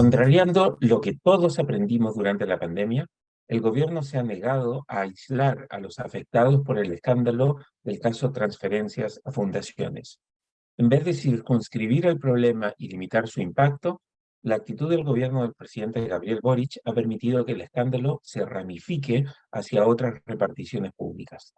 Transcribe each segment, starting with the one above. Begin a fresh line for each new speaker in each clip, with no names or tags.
Contrariando lo que todos aprendimos durante la pandemia, el gobierno se ha negado a aislar a los afectados por el escándalo del caso transferencias a fundaciones. En vez de circunscribir el problema y limitar su impacto, la actitud del gobierno del presidente Gabriel Boric ha permitido que el escándalo se ramifique hacia otras reparticiones públicas.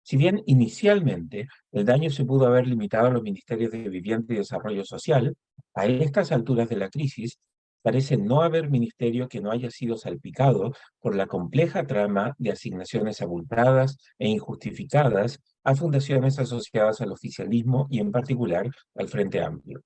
Si bien inicialmente el daño se pudo haber limitado a los ministerios de Vivienda y Desarrollo Social, a estas alturas de la crisis parece no haber ministerio que no haya sido salpicado por la compleja trama de asignaciones abultadas e injustificadas a fundaciones asociadas al oficialismo y en particular al Frente Amplio.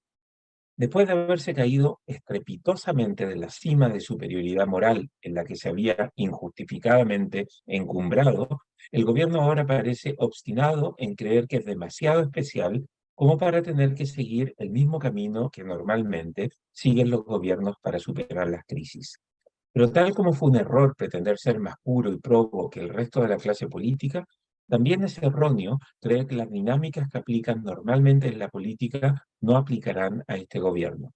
Después de haberse caído estrepitosamente de la cima de superioridad moral en la que se había injustificadamente encumbrado, el gobierno ahora parece obstinado en creer que es demasiado especial como para tener que seguir el mismo camino que normalmente siguen los gobiernos para superar las crisis. Pero tal como fue un error pretender ser más puro y probo que el resto de la clase política, también es erróneo creer que las dinámicas que aplican normalmente en la política no aplicarán a este gobierno.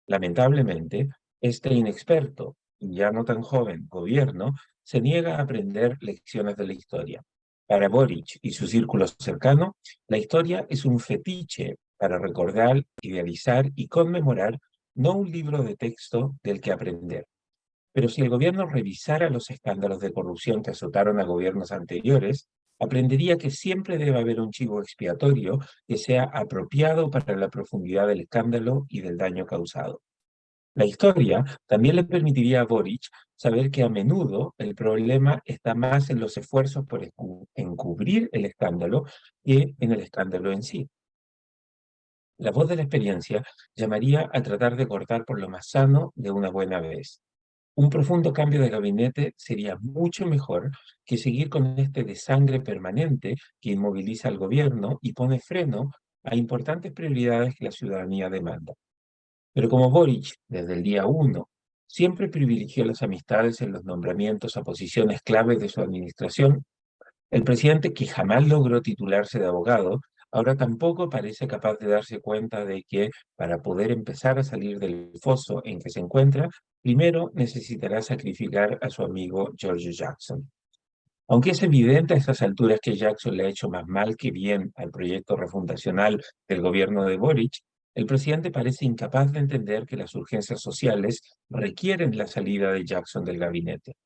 Lamentablemente, este inexperto y ya no tan joven gobierno se niega a aprender lecciones de la historia. Para Boric y su círculo cercano, la historia es un fetiche para recordar, idealizar y conmemorar, no un libro de texto del que aprender. Pero si el gobierno revisara los escándalos de corrupción que azotaron a gobiernos anteriores, aprendería que siempre debe haber un chivo expiatorio que sea apropiado para la profundidad del escándalo y del daño causado. La historia también le permitiría a Boric saber que a menudo el problema está más en los esfuerzos por encubrir el escándalo que en el escándalo en sí. La voz de la experiencia llamaría a tratar de cortar por lo más sano de una buena vez. Un profundo cambio de gabinete sería mucho mejor que seguir con este desangre permanente que inmoviliza al gobierno y pone freno a importantes prioridades que la ciudadanía demanda. Pero como Boric, desde el día uno, siempre privilegió las amistades en los nombramientos a posiciones claves de su administración, el presidente, que jamás logró titularse de abogado, ahora tampoco parece capaz de darse cuenta de que para poder empezar a salir del foso en que se encuentra, primero necesitará sacrificar a su amigo George Jackson. Aunque es evidente a estas alturas que Jackson le ha hecho más mal que bien al proyecto refundacional del gobierno de Boric, el presidente parece incapaz de entender que las urgencias sociales requieren la salida de Jackson del gabinete.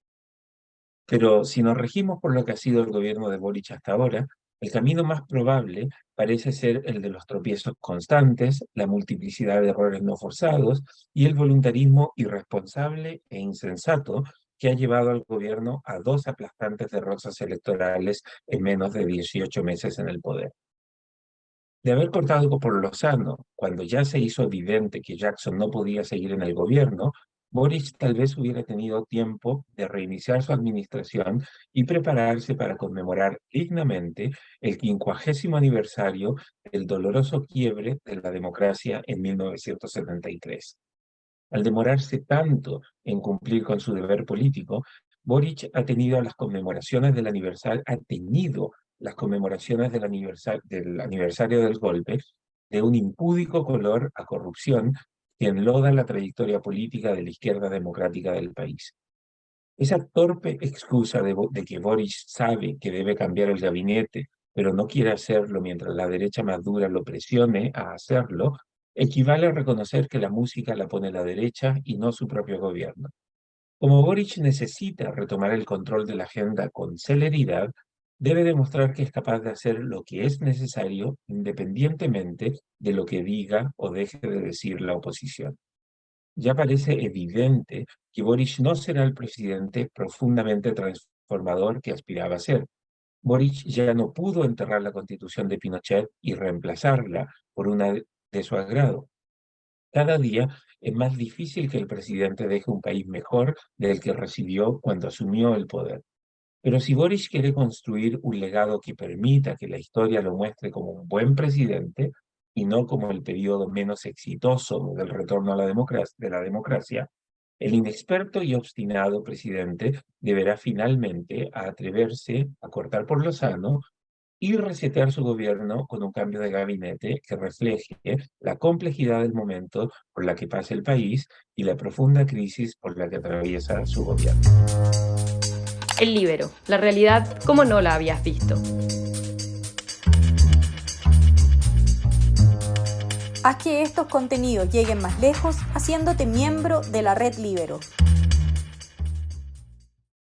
Pero si nos regimos por lo que ha sido el gobierno de Boric hasta ahora, el camino más probable parece ser el de los tropiezos constantes, la multiplicidad de errores no forzados y el voluntarismo irresponsable e insensato que ha llevado al gobierno a dos aplastantes derrotas electorales en menos de 18 meses en el poder. De haber cortado por lo sano, cuando ya se hizo evidente que Jackson no podía seguir en el gobierno, Boric tal vez hubiera tenido tiempo de reiniciar su administración y prepararse para conmemorar dignamente el 50º aniversario del doloroso quiebre de la democracia en 1973. Al demorarse tanto en cumplir con su deber político, Boric ha tenido las conmemoraciones del aniversario, ha tenido las conmemoraciones del aniversario del golpe de un impúdico color a corrupción que enloda la trayectoria política de la izquierda democrática del país. Esa torpe excusa de que Boric sabe que debe cambiar el gabinete, pero no quiere hacerlo mientras la derecha más dura lo presione a hacerlo, equivale a reconocer que la música la pone la derecha y no su propio gobierno. Como Boric necesita retomar el control de la agenda con celeridad, debe demostrar que es capaz de hacer lo que es necesario independientemente de lo que diga o deje de decir la oposición. Ya parece evidente que Boric no será el presidente profundamente transformador que aspiraba a ser. Boric ya no pudo enterrar la constitución de Pinochet y reemplazarla por una de su agrado. Cada día es más difícil que el presidente deje un país mejor del que recibió cuando asumió el poder. Pero si Boric quiere construir un legado que permita que la historia lo muestre como un buen presidente y no como el periodo menos exitoso del retorno a la democracia, el inexperto y obstinado presidente deberá finalmente atreverse a cortar por lo sano y resetear su gobierno con un cambio de gabinete que refleje la complejidad del momento por la que pasa el país y la profunda crisis por la que atraviesa su gobierno.
El Líbero, la realidad como no la habías visto.
Haz que estos contenidos lleguen más lejos haciéndote miembro de la Red Líbero.